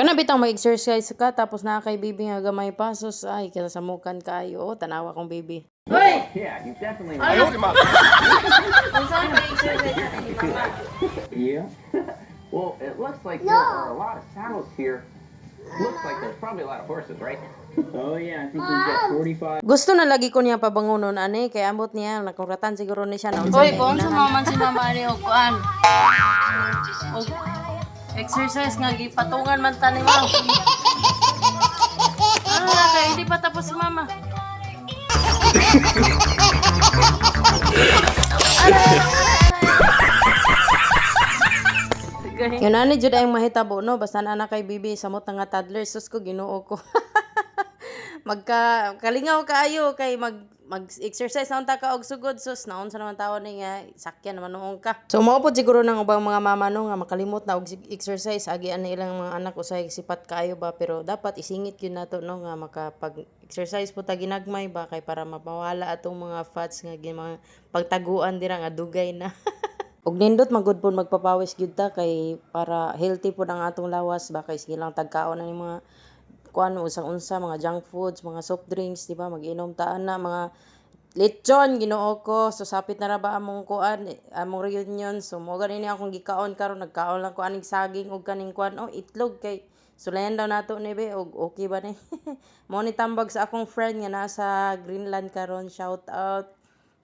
Kana bitang mag-exercise ka tapos na kay baby nga gamay pasos ay kinasamukan kayo. Oh, tanawa kong baby. Hoy! Yeah, you definitely. Ano? Kung saan mag-exercise na ni Mama? Yeah. Well, it looks like there are a lot of saddles here. Looks like there's probably a lot of horses, right? Oh yeah, I think we've got 45. Gusto na lagi ko niya pabangunon ani kay ambot niya nakuratan siguro ni siya na unsa Hoy, may kung inahan. sumaman si Mama ani og kuan. Og exercise nga gipatungan man ta ni Mama. Ano na kay hindi pa tapos si Mama. Yun ani jud ang mahitabo no basta na anak kay bibi samot nga toddler sus ko Ginoo ko. Kalingaw kaayo kay mag-exercise naman ta ka og sugod sus naon sa naman tawon ni nga sakyan naman noong ka. So mao pod siguro nang ubang mga mama no nga makalimot na og exercise agi ani ilang mga anak usay sipat kaayo ba pero dapat isingit gyud nato no nga makapag-exercise po ta ginagmay ba kay para mapawala atong mga fats nga mga pagtaguan dira nga dugay na. Og nindot magud pud magpapawis gyud ta kay para healthy pud ang atong lawas ba kay sige lang tagkaon na ni mga kuan usang-unsa mga junk foods, mga soft drinks, di ba? Mag-inom ta na mga lechon Ginoo ko. So sapit na ra ba among kuan, among reunion. So mo ganin akong gikaon karon nagkaon lang ko aning saging ug kaning kuan itlog kay sulayan daw nato ni be og okay ba ni. Mo ni tambag sa akong friend nga nasa Greenland karon, shout out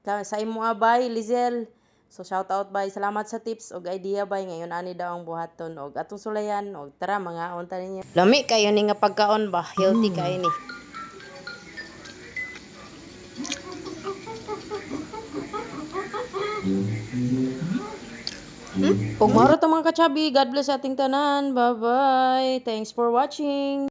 sa imo abay Lizel. So shout out bay, salamat sa tips og idea bay ngayon ani daw ang buhaton og atong sulayan og tara mga unta ninyo. Lami kayo ni nga pagkaon ba, healthy kayo ni. Ug maro to mga kachabi, God bless ating tanan. Bye bye. Thanks for watching.